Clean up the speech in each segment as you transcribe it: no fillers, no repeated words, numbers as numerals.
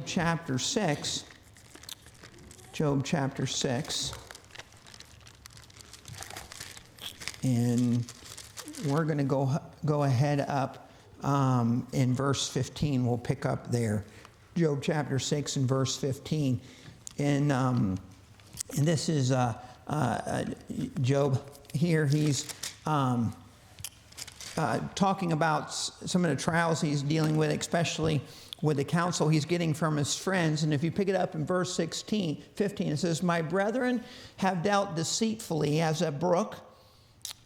Chapter 6. Job chapter 6. And we're going to go ahead up in verse 15. We'll pick up there. Job chapter 6 and verse 15. And this is Job here. He's talking about some of the trials he's dealing with, especially with the counsel he's getting from his friends. And if you pick it up in verse 15, it says, "My brethren have dealt deceitfully as a brook,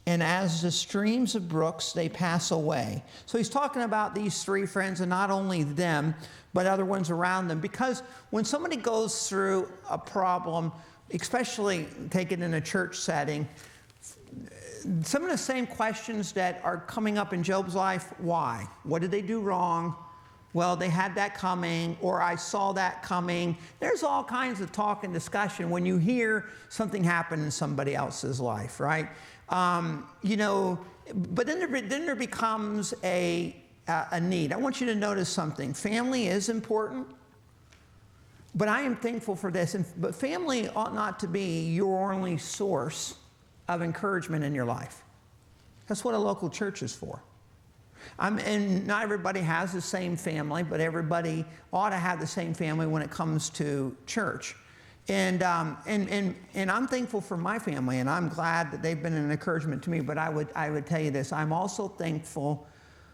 and as the streams of brooks, they pass away." So he's talking about these three friends, and not only them, but other ones around them. Because when somebody goes through a problem, especially take it in a church setting, some of the same questions that are coming up in Job's life: why? What did they do wrong? Well, they had that coming, or I saw that coming. There's all kinds of talk and discussion when you hear something happen in somebody else's life, right? But then there becomes a need. I want you to notice something. Family is important, but I am thankful for this. But family ought not to be your only source of encouragement in your life. That's what a local church is for. And not everybody has the same family, but everybody ought to have the same family when it comes to church. And I'm thankful for my family, and I'm glad that they've been an encouragement to me. But I would tell you this: I'm also thankful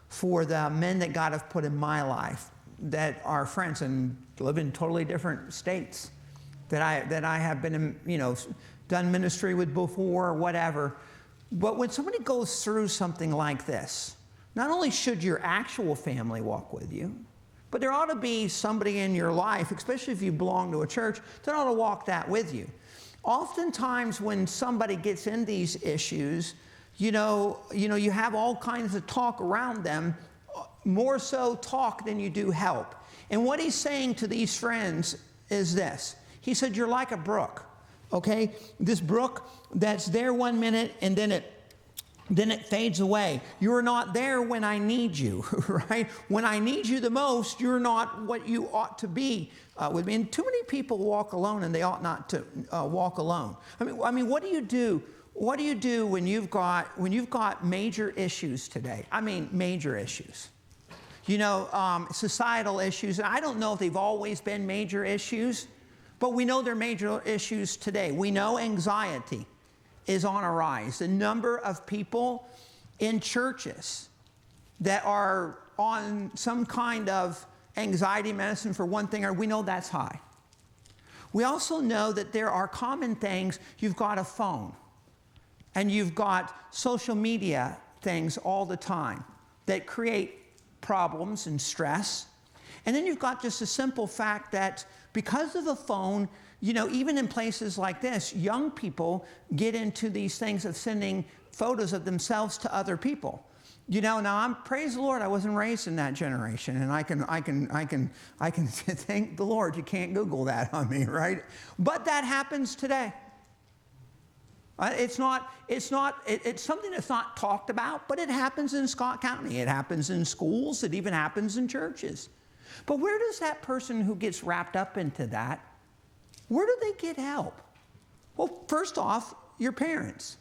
for the men that God has put in my life that are friends and live in totally different states that I have been, done ministry with before or whatever. But when somebody goes through something like this, not only should your actual family walk with you, but there ought to be somebody in your life, especially if you belong to a church, that ought to walk that with you. Oftentimes when somebody gets in these issues, you have all kinds of talk around them, more so talk than you do help. And what he's saying to these friends is this. He said, you're like a brook, okay? This brook that's there one minute and then it fades away. You're not there when I need you, right? When I need you the most, you're not what you ought to be with me. And too many people walk alone, and they ought not to walk alone. I mean, what do you do? What do you do when you've got major issues today? I mean, major issues. Societal issues. And I don't know if they've always been major issues, but we know they're major issues today. We know anxiety is on a rise. The number of people in churches that are on some kind of anxiety medicine for one thing, or we know that's high. We also know that there are common things. You've got a phone, and you've got social media things all the time that create problems and stress. And then you've got just a simple fact that because of a phone, even in places like this, young people get into these things of sending photos of themselves to other people. Now praise the Lord, I wasn't raised in that generation, and I can thank the Lord. You can't Google that on me, right? But that happens today. It's something that's not talked about, but it happens in Scott County. It happens in schools. It even happens in churches. But where does that person who gets wrapped up into that, where do they get help? Well, first off, your parents,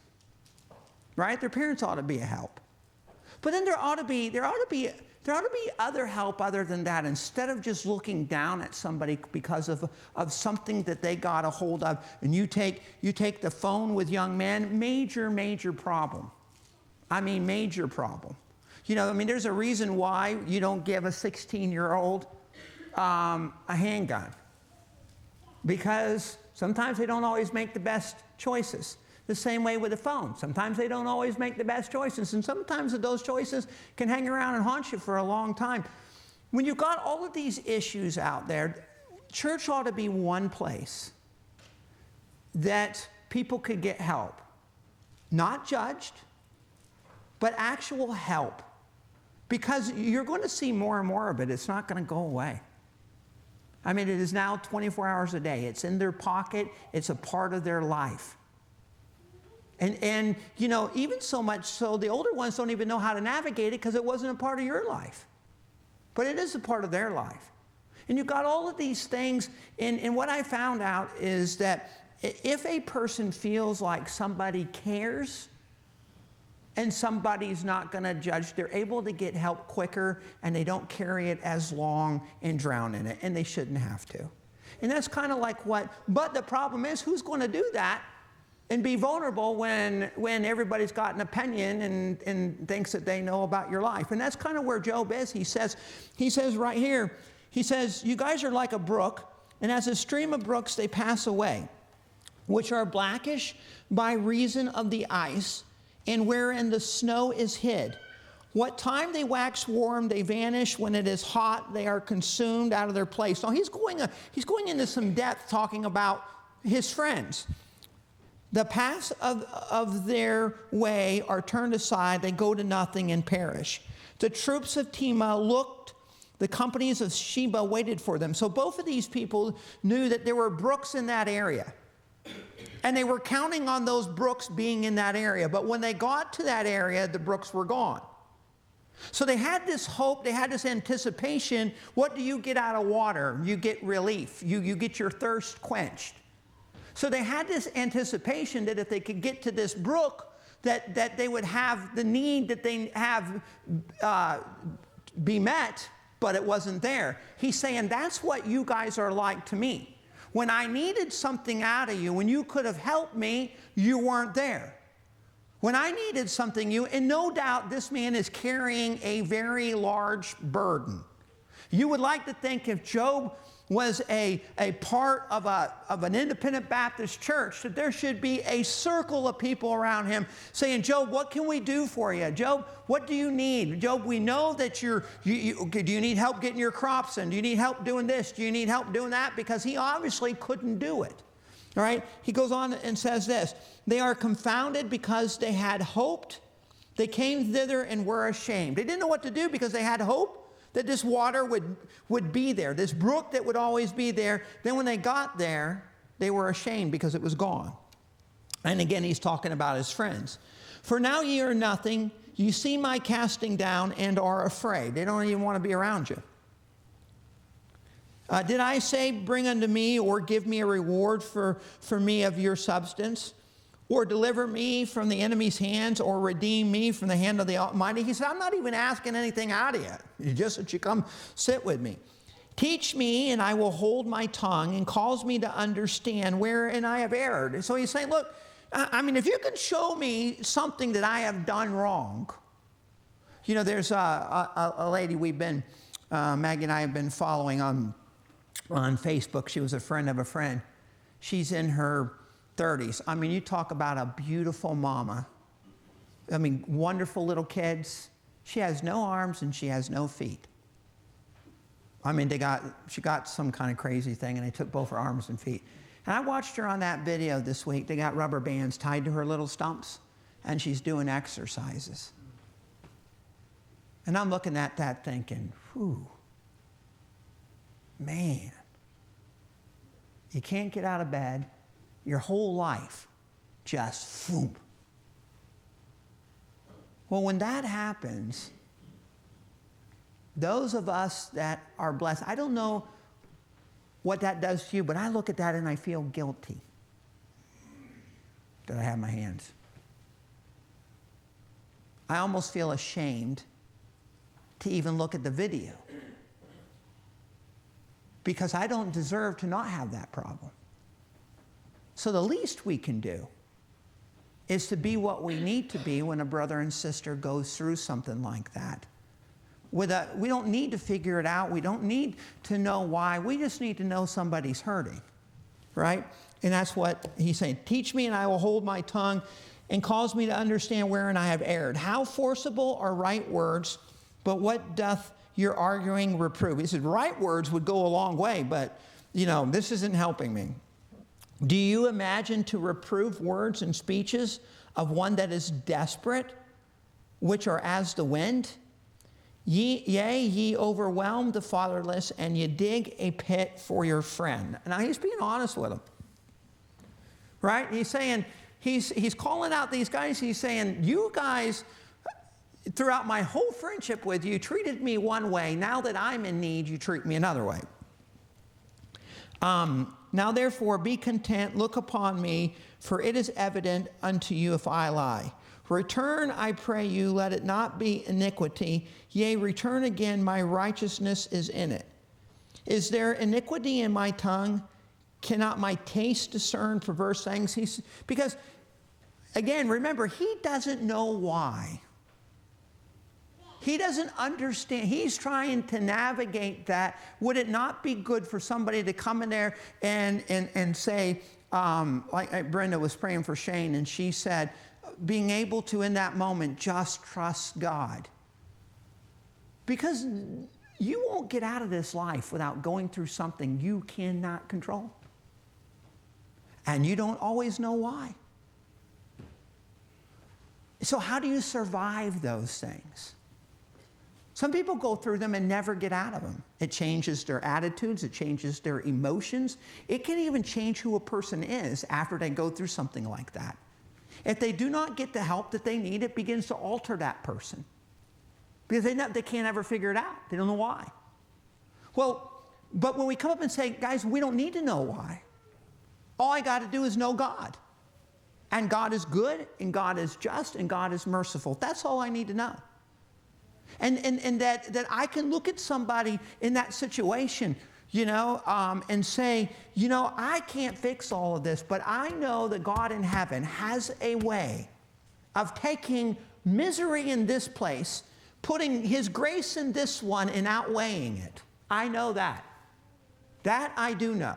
right? Their parents ought to be a help. But then there ought to be other help other than that. Instead of just looking down at somebody because of something that they got a hold of, and you take the phone with young men, major problem. I mean, major problem. There's a reason why you don't give a 16-year-old a handgun. Because sometimes they don't always make the best choices. The same way with a phone. Sometimes they don't always make the best choices, and sometimes those choices can hang around and haunt you for a long time. When you've got all of these issues out there, church ought to be one place that people could get help. Not judged, but actual help. Because you're going to see more and more of it. It's not going to go away. It is now 24 hours a day. It's in their pocket. It's a part of their life. And even so much so, the older ones don't even know how to navigate it because it wasn't a part of your life. But it is a part of their life. And you've got all of these things. And what I found out is that if a person feels like somebody cares and somebody's not going to judge, they're able to get help quicker, and they don't carry it as long and drown in it, and they shouldn't have to. And that's kind of like but the problem is, who's going to do that and be vulnerable when everybody's got an opinion and thinks that they know about your life? And that's kind of where Job is. He says right here, he says, you guys are like a brook, and as a stream of brooks they pass away, which are blackish by reason of the ice, and wherein the snow is hid. What time they wax warm, they vanish. When it is hot, they are consumed out of their place. Now he's going into some depth talking about his friends. The paths of their way are turned aside. They go to nothing and perish. The troops of Tema looked. The companies of Sheba waited for them. So both of these people knew that there were brooks in that area. And they were counting on those brooks being in that area. But when they got to that area, the brooks were gone. So they had this hope, they had this anticipation. What do you get out of water? You get relief. You get your thirst quenched. So they had this anticipation that if they could get to this brook, that they would have the need that they have be met, but it wasn't there. He's saying, that's what you guys are like to me. When I needed something out of you, when you could have helped me, you weren't there. When I needed something, and no doubt this man is carrying a very large burden. You would like to think if Job was a part of an independent Baptist church, that there should be a circle of people around him saying, Job, what can we do for you? Job, what do you need? Job, we know that do you need help getting your crops in? Do you need help doing this? Do you need help doing that? Because he obviously couldn't do it. All right? He goes on and says this, they are confounded because they had hoped. They came thither and were ashamed. They didn't know what to do because they had hope that this water would be there, this brook that would always be there. Then when they got there, they were ashamed because it was gone. And again, he's talking about his friends. For now ye are nothing. You see my casting down and are afraid. They don't even want to be around you. Did I say, bring unto me, or give me a reward for me of your substance? Or deliver me from the enemy's hands, or redeem me from the hand of the Almighty? He said, I'm not even asking anything out of you. Just that you come sit with me. Teach me, and I will hold my tongue, and cause me to understand wherein I have erred. So he's saying, look, I mean, if you can show me something that I have done wrong. You know, there's a lady Maggie and I have been following on Facebook. She was a friend of a friend. She's in her 30s. I mean, you talk about a beautiful mama. I mean, wonderful little kids. She has no arms and she has no feet. I mean, she got some kind of crazy thing and they took both her arms and feet. And I watched her on that video this week. They got rubber bands tied to her little stumps and she's doing exercises. And I'm looking at that thinking, whew, man, you can't get out of bed. Your whole life just boom. Well, when that happens, those of us that are blessed, I don't know what that does to you, but I look at that and I feel guilty that I have my hands. I almost feel ashamed to even look at the video because I don't deserve to not have that problem. So the least we can do is to be what we need to be when a brother and sister goes through something like that. We don't need to figure it out. We don't need to know why. We just need to know somebody's hurting, right? And that's what he's saying. Teach me and I will hold my tongue, and cause me to understand wherein I have erred. How forcible are right words, but what doth your arguing reprove? He said right words would go a long way, but this isn't helping me. Do you imagine to reprove words and speeches of one that is desperate, which are as the wind? Ye overwhelm the fatherless, and ye dig a pit for your friend. Now he's being honest with them, right? He's saying, he's calling out these guys. He's saying, you guys, throughout my whole friendship with you, treated me one way. Now that I'm in need, you treat me another way. Now therefore be content, look upon me, for it is evident unto you if I lie. Return, I pray you, let it not be iniquity. Yea, return again, my righteousness is in it. Is there iniquity in my tongue? Cannot my taste discern perverse things? Because, again, remember, he doesn't know why. He doesn't understand. He's trying to navigate that. Would it not be good for somebody to come in there and say, like Brenda was praying for Shane, and she said, being able to, in that moment, just trust God. Because you won't get out of this life without going through something you cannot control. And you don't always know why. So how do you survive those things? Some people go through them and never get out of them. It changes their attitudes. It changes their emotions. It can even change who a person is after they go through something like that. If they do not get the help that they need, it begins to alter that person. Because they can't ever figure it out. They don't know why. Well, but when we come up and say, guys, we don't need to know why. All I got to do is know God. And God is good, and God is just, and God is merciful. That's all I need to know. And that I can look at somebody in that situation, and say, I can't fix all of this, but I know that God in heaven has a way of taking misery in this place, putting his grace in this one, and outweighing it. I know that. That I do know.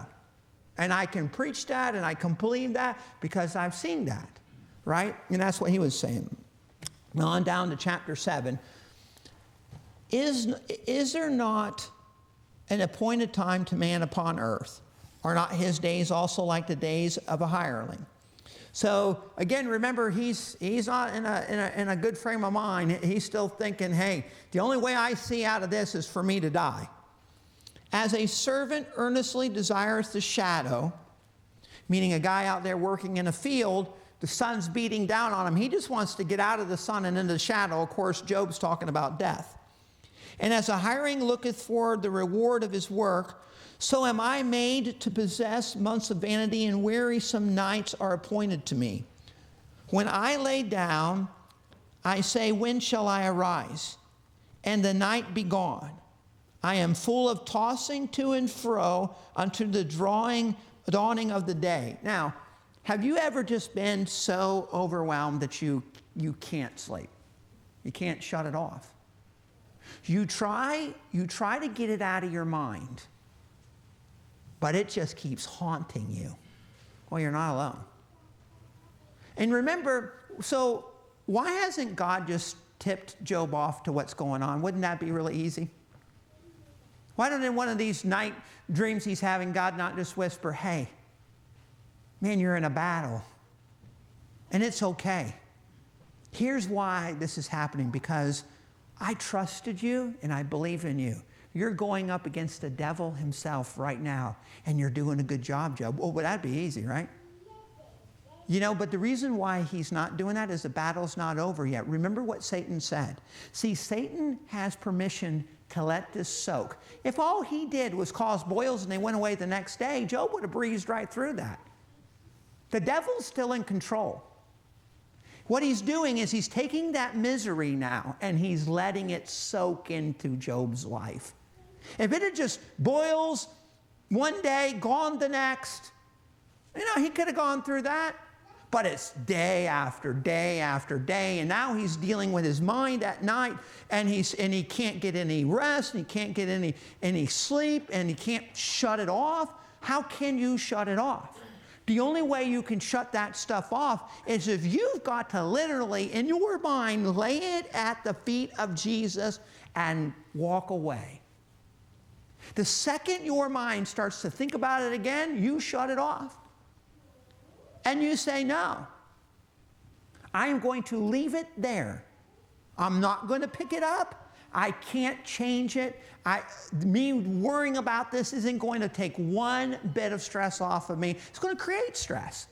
And I can preach that, and I can believe that because I've seen that, right? And that's what he was saying. Now on down to chapter 7. Is there not an appointed time to man upon earth? Are not his days also like the days of a hireling? So again, remember, he's not in a good frame of mind. He's still thinking, hey, the only way I see out of this is for me to die. As a servant earnestly desires the shadow, meaning a guy out there working in a field, the sun's beating down on him. He just wants to get out of the sun and into the shadow. Of course, Job's talking about death. And as a hireling looketh for the reward of his work, so am I made to possess months of vanity, and wearisome nights are appointed to me. When I lay down, I say, when shall I arise? And the night be gone. I am full of tossing to and fro unto the dawning of the day. Now, have you ever just been so overwhelmed that you can't sleep? You can't shut it off. You try to get it out of your mind, but it just keeps haunting you. Well, you're not alone. And remember, so why hasn't God just tipped Job off to what's going on? Wouldn't that be really easy? Why don't in one of these night dreams he's having, God not just whisper, hey, man, you're in a battle, and it's okay. Here's why this is happening, because I trusted you and I believe in you. You're going up against the devil himself right now, and you're doing a good job, Job. Oh, well, that'd be easy, right? But the reason why he's not doing that is the battle's not over yet. Remember what Satan said. See, Satan has permission to let this soak. If all he did was cause boils and they went away the next day, Job would have breezed right through that. The devil's still in control. What he's doing is he's taking that misery now and he's letting it soak into Job's life. If it had just boils one day, gone the next, he could have gone through that. But it's day after day after day, and now he's dealing with his mind at night, and he can't get any rest, and he can't get any sleep, and he can't shut it off. How can you shut it off? The only way you can shut that stuff off is if you've got to literally, in your mind, lay it at the feet of Jesus and walk away. The second your mind starts to think about it again, you shut it off. And you say, no, I am going to leave it there. I'm not going to pick it up. I can't change it. Me worrying about this isn't going to take one bit of stress off of me. It's going to create stress.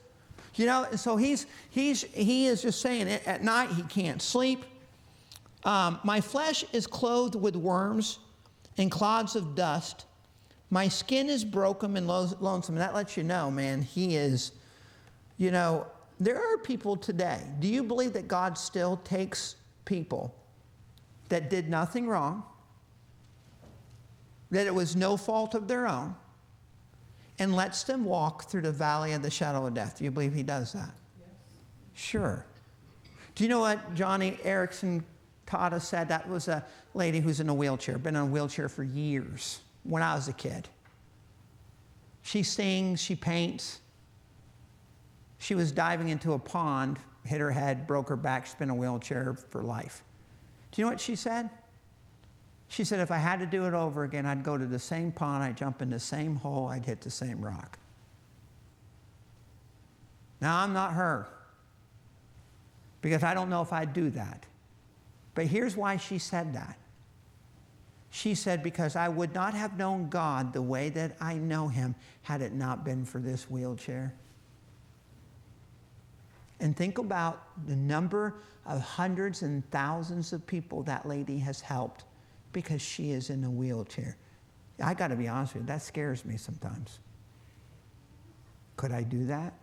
And so he is just saying it at night he can't sleep. My flesh is clothed with worms and clods of dust. My skin is broken and lonesome. And that lets you know, man, he is, you know, there are people today. Do you believe that God still takes people that did nothing wrong, that it was no fault of their own, and lets them walk through the valley of the shadow of death? Do you believe he does that? Yes. Sure. Do you know what Johnny Erickson Tata said? That was a lady who's in a wheelchair, been in a wheelchair for years, when I was a kid. She sings, she paints. She was diving into a pond, hit her head, broke her back. She's been in a wheelchair for life. Do you know what she said? She said, if I had to do it over again, I'd go to the same pond, I'd jump in the same hole, I'd hit the same rock. Now, I'm not her, because I don't know if I'd do that. But here's why she said that. She said, because I would not have known God the way that I know him had it not been for this wheelchair. And think about the number of hundreds and thousands of people that lady has helped because she is in a wheelchair. I got to be honest with you, that scares me sometimes. Could I do that?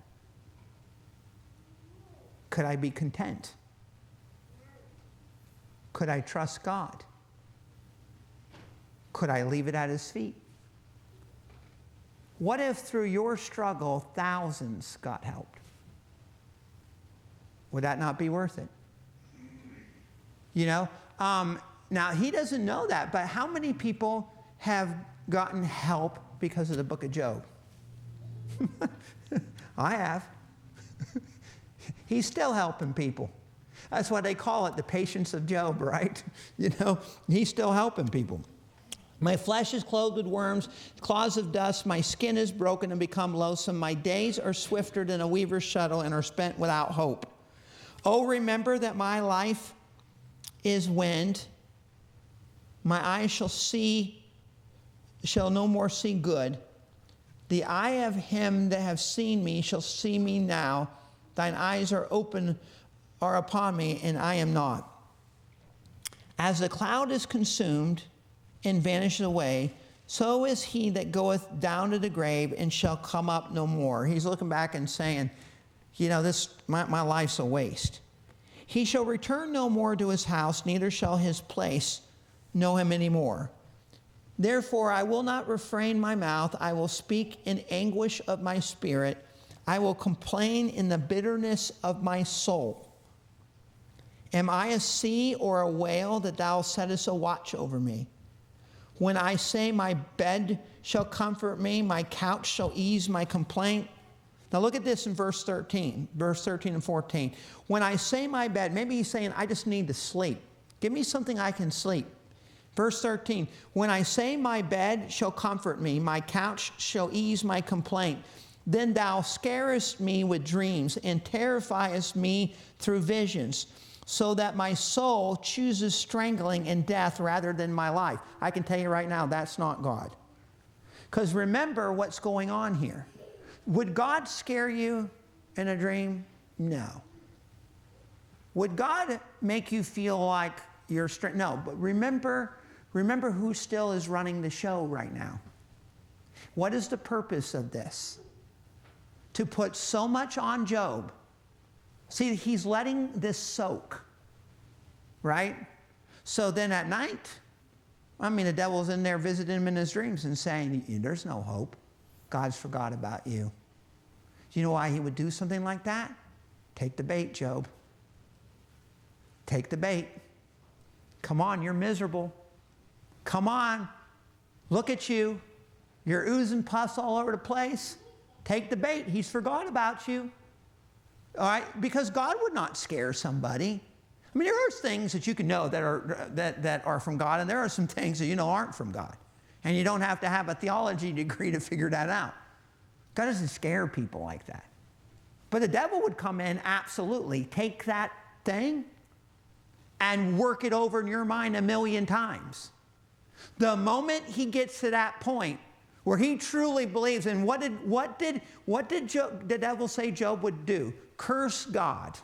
Could I be content? Could I trust God? Could I leave it at his feet? What if through your struggle, thousands got helped? Would that not be worth it? You know, now he doesn't know that, but how many people have gotten help because of the book of Job? I have. He's still helping people. That's why they call it the patience of Job, right? You know, he's still helping people. My flesh is clothed with worms, claws of dust. My skin is broken and become loathsome. My days are swifter than a weaver's shuttle and are spent without hope. Oh, remember that my life is wind. My eyes shall no more see good. The eye of him that have seen me shall see me now. Thine eyes are upon me, and I am not. As the cloud is consumed and vanishes away, so is he that goeth down to the grave and shall come up no more. He's looking back and saying, you know, my life's a waste. He shall return no more to his house, neither shall his place know him anymore. Therefore I will not refrain my mouth. I will speak in anguish of my spirit. I will complain in the bitterness of my soul. Am I a sea or a whale that thou settest a watch over me? When I say my bed shall comfort me, my couch shall ease my complaint. Now look at this in verse 13 and 14. When I say my bed, maybe he's saying, I just need to sleep. Give me something I can sleep. Verse 13, when I say my bed shall comfort me, my couch shall ease my complaint, then thou scarest me with dreams and terrifiest me through visions, so that my soul chooses strangling and death rather than my life. I can tell you right now, that's not God. Because remember what's going on here. Would God scare you in a dream? No. Would God make you feel like you're no, but remember who still is running the show right now. What is the purpose of this? To put so much on Job. See, he's letting this soak, right? So then at night, the devil's in there visiting him in his dreams and saying, there's no hope. God's forgot about you. Do you know why he would do something like that? Take the bait, Job. Take the bait. Come on, you're miserable. Come on. Look at you. You're oozing pus all over the place. Take the bait. He's forgot about you. All right? Because God would not scare somebody. There are things that you can know that are from God, and there are some things that you know aren't from God. And you don't have to have a theology degree to figure that out. God doesn't scare people like that. But the devil would come in, absolutely, take that thing and work it over in your mind 1,000,000 times. The moment he gets to that point where he truly believes, and what did the devil say Job would do? Curse God.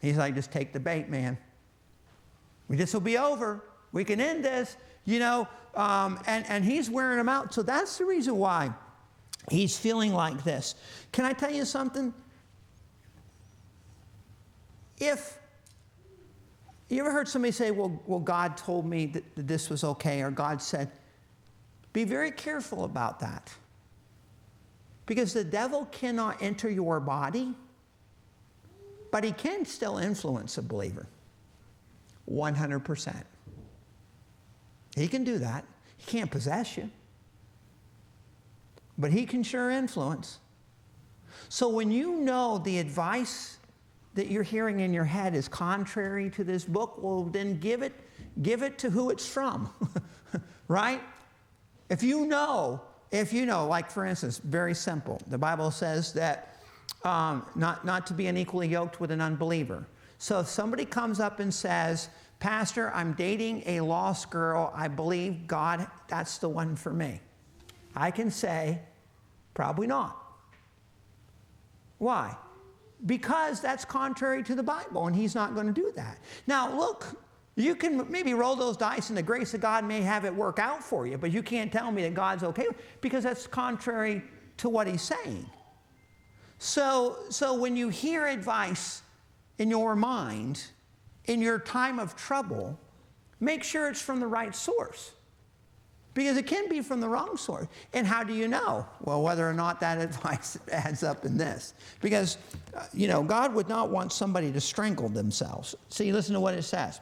He's like, just take the bait, man. This will be over. We can end this. and he's wearing them out. So that's the reason why he's feeling like this. Can I tell you something? If you ever heard somebody say, well, God told me that this was okay, or God said, be very careful about that. Because the devil cannot enter your body, but he can still influence a believer. 100%. He can do that. He can't possess you. But he can sure influence. So when you know the advice that you're hearing in your head is contrary to this book, well, then give it to who it's from. Right? If you know, like for instance, very simple. The Bible says that not to be unequally yoked with an unbeliever. So if somebody comes up and says, Pastor, I'm dating a lost girl, I believe God, that's the one for me, I can say, probably not. Why? Because that's contrary to the Bible, and he's not going to do that. Now, look, you can maybe roll those dice, and the grace of God may have it work out for you, but you can't tell me that God's okay, because that's contrary to what he's saying. So when you hear advice in your mind, in your time of trouble, make sure it's from the right source. Because it can be from the wrong source. And how do you know? Well, whether or not that advice adds up in this. Because, God would not want somebody to strangle themselves. See, listen to what it says.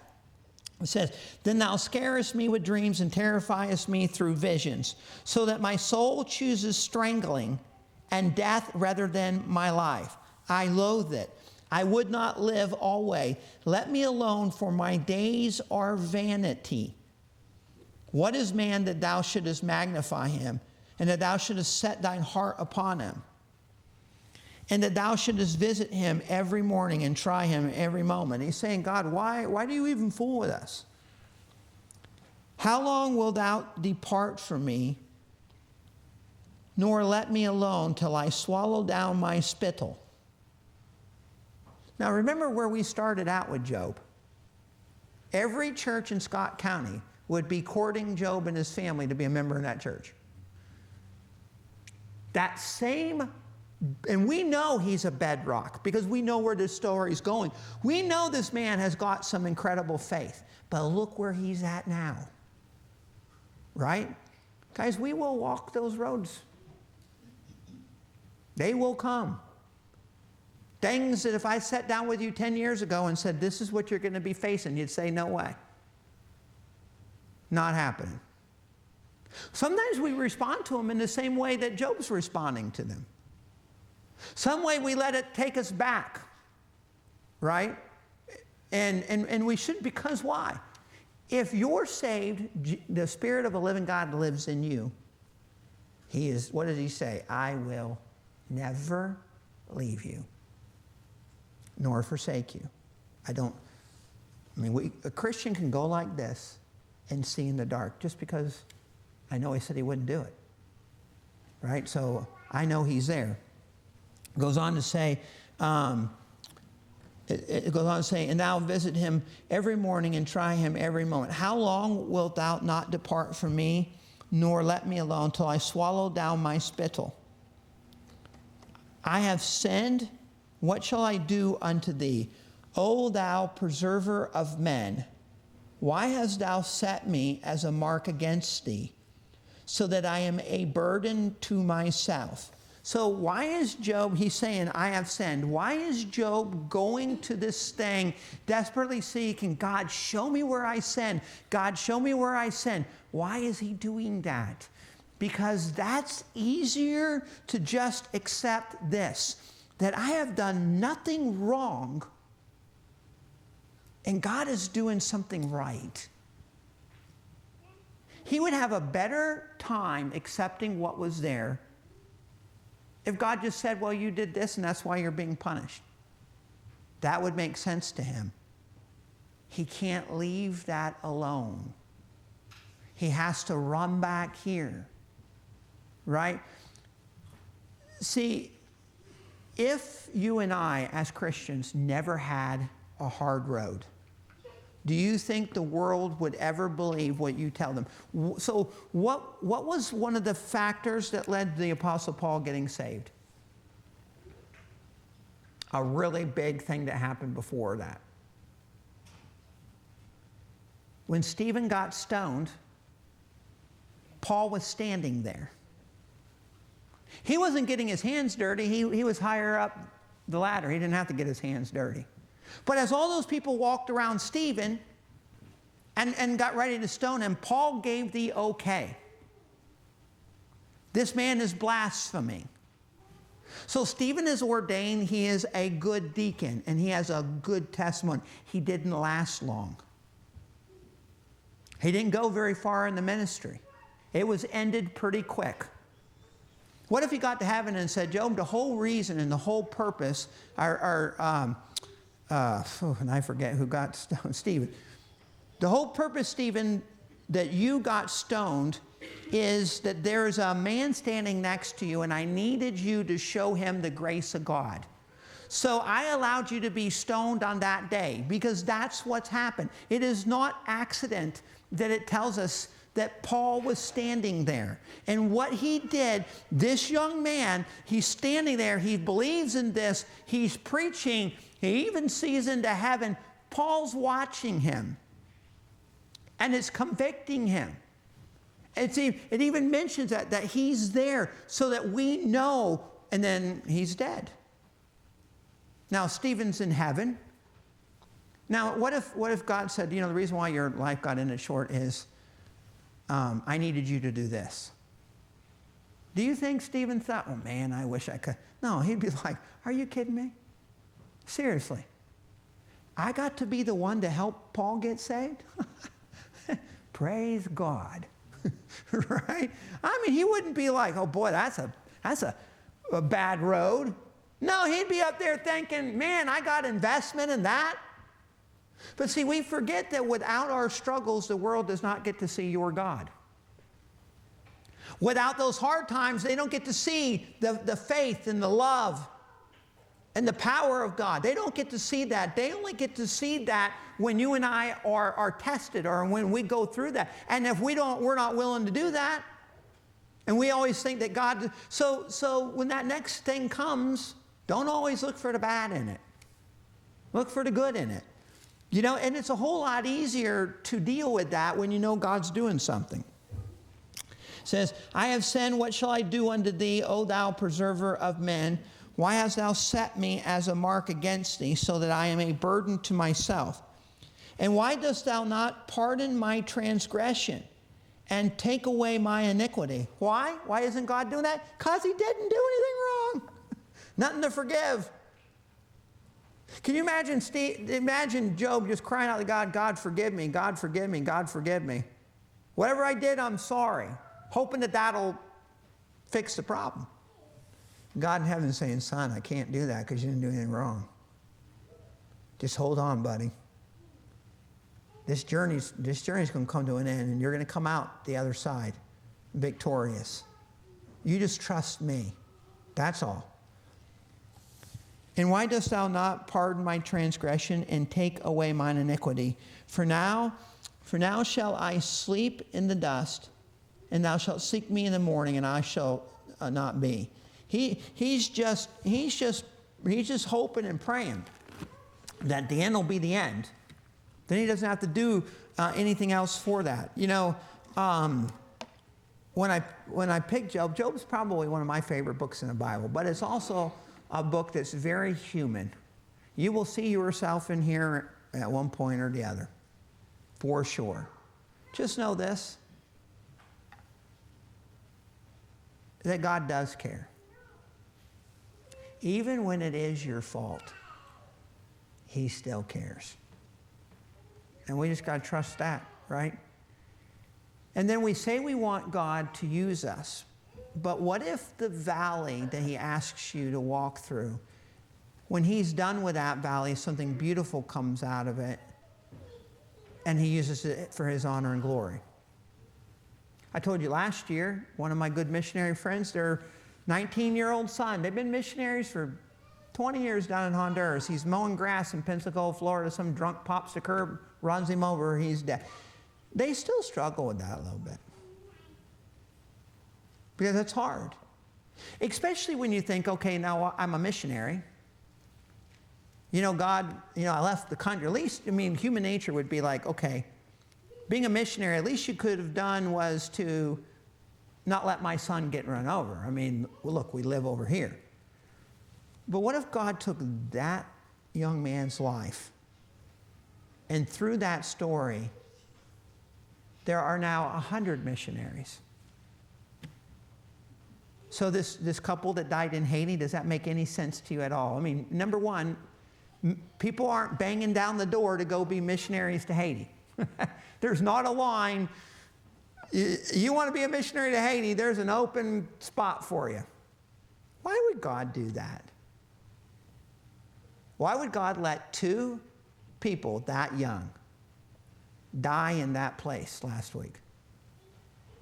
It says, then thou scarest me with dreams and terrifiest me through visions, so that my soul chooses strangling and death rather than my life. I loathe it. I would not live always. Let me alone, for my days are vanity. What is man that thou shouldest magnify him, and that thou shouldest set thine heart upon him, and that thou shouldest visit him every morning and try him every moment? He's saying, God, why do you even fool with us? How long wilt thou depart from me, nor let me alone till I swallow down my spittle? Now remember where we started out with Job. Every church in Scott County would be courting Job and his family to be a member in that church. That same, and we know he's a bedrock because we know where this story's going. We know this man has got some incredible faith, but look where he's at now. Right? Guys, we will walk those roads. They will come. Things that if I sat down with you 10 years ago and said, this is what you're going to be facing, you'd say, no way. Not happening. Sometimes we respond to them in the same way that Job's responding to them. Some way we let it take us back, right? And we should, because why? If you're saved, the Spirit of a living God lives in you. He is, what does he say? I will never leave you, nor forsake you. A Christian can go like this and see in the dark just because I know he said he wouldn't do it. Right? So I know he's there. It goes on to say, and thou visit him every morning and try him every moment. How long wilt thou not depart from me, nor let me alone till I swallow down my spittle? I have sinned. What shall I do unto thee? O thou preserver of men, why hast thou set me as a mark against thee, so that I am a burden to myself? So why is Job, he's saying, I have sinned. Why is Job going to this thing, desperately seeking, God, show me where I sin. God, show me where I sin. Why is he doing that? Because that's easier to just accept this, that I have done nothing wrong and God is doing something right. He would have a better time accepting what was there if God just said, well, you did this and that's why you're being punished. That would make sense to him. He can't leave that alone. He has to run back here. Right? See, if you and I, as Christians, never had a hard road, Do you think the world would ever believe what you tell them? So what was one of the factors that led the Apostle Paul getting saved? A really big thing that happened before that. When Stephen got stoned, Paul was standing there. He wasn't getting his hands dirty. He was higher up the ladder. He didn't have to get his hands dirty. But as all those people walked around Stephen and got ready to stone him, Paul gave the okay. This man is blaspheming. So Stephen is ordained. He is a good deacon, and he has a good testimony. He didn't last long. He didn't go very far in the ministry. It was ended pretty quick. What if he got to heaven and said, Job, the whole reason and the whole purpose and I forget who got stoned, Stephen. The whole purpose, Stephen, that you got stoned is that there is a man standing next to you, and I needed you to show him the grace of God. So I allowed you to be stoned on that day, because that's what's happened. It is not accident that it tells us that Paul was standing there. And what he did, this young man, he's standing there, he believes in this, he's preaching, he even sees into heaven. Paul's watching him, and it's convicting him. It even mentions that he's there so that we know, and then he's dead. Now, Stephen's in heaven. Now, what if God said, the reason why your life got ended short is I needed you to do this? Do you think Stephen thought, oh man, I wish I could? No, he'd be like, are you kidding me? Seriously. I got to be the one to help Paul get saved? Praise God. Right? I mean, he wouldn't be like, oh boy, that's a bad road. No, he'd be up there thinking, man, I got investment in that. But see, we forget that without our struggles, the world does not get to see your God. Without those hard times, they don't get to see the faith and the love and the power of God. They don't get to see that. They only get to see that when you and I are tested, or when we go through that. And if we're not willing to do that, and we always think that God, so when that next thing comes, don't always look for the bad in it. Look for the good in it. And it's a whole lot easier to deal with that when you know God's doing something. It says, I have sinned, what shall I do unto thee, O thou preserver of men? Why hast thou set me as a mark against thee, so that I am a burden to myself? And why dost thou not pardon my transgression and take away my iniquity? Why? Why isn't God doing that? Because he didn't do anything wrong. Nothing to forgive. Can you imagine Job just crying out to God, God forgive me, God forgive me, God forgive me. Whatever I did, I'm sorry. Hoping that that'll fix the problem. God in heaven saying, son, I can't do that because you didn't do anything wrong. Just hold on, buddy. This journey's going to come to an end, and you're going to come out the other side victorious. You just trust me. That's all. And why dost thou not pardon my transgression and take away mine iniquity? For now shall I sleep in the dust, and thou shalt seek me in the morning, and I shall not be. He's just hoping and praying that the end will be the end. Then he doesn't have to do anything else for that. When I picked Job's probably one of my favorite books in the Bible, but it's also a book that's very human. You will see yourself in here at one point or the other, for sure. Just know this, that God does care. Even when it is your fault, he still cares. And we just got to trust that, right? And then we say we want God to use us. But what if the valley that he asks you to walk through, when he's done with that valley, something beautiful comes out of it, and he uses it for his honor and glory? I told you last year, one of my good missionary friends, their 19-year-old son, they've been missionaries for 20 years down in Honduras. He's mowing grass in Pensacola, Florida. Some drunk pops the curb, runs him over, he's dead. They still struggle with that a little bit. Because it's hard. Especially when you think, okay, now I'm a missionary. You know, God, I left the country. At least, human nature would be like, okay, being a missionary, at least you could have done was to not let my son get run over. Well, look, we live over here. But what if God took that young man's life, and through that story, there are now 100 missionaries? So this couple that died in Haiti, does that make any sense to you at all? Number one, people aren't banging down the door to go be missionaries to Haiti. There's not a line. You want to be a missionary to Haiti, there's an open spot for you. Why would God do that? Why would God let two people that young die in that place last week?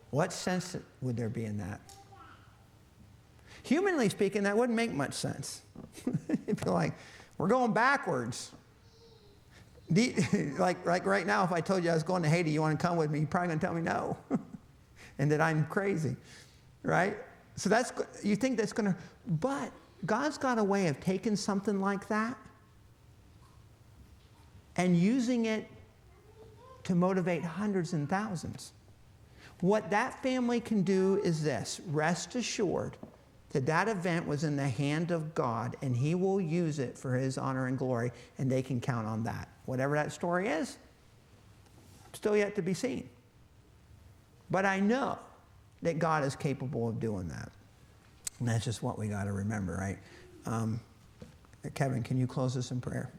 What sense would there be in that? Humanly speaking, that wouldn't make much sense. It'd be like, we're going backwards. Like right now, if I told you I was going to Haiti, you want to come with me, you're probably going to tell me no. And that I'm crazy, right? So you think that's going to, but God's got a way of taking something like that and using it to motivate hundreds and thousands. What that family can do is this: rest assured that event was in the hand of God, and He will use it for His honor and glory, and they can count on that. Whatever that story is, still yet to be seen. But I know that God is capable of doing that. And that's just what we got to remember, right? Kevin, can you close us in prayer?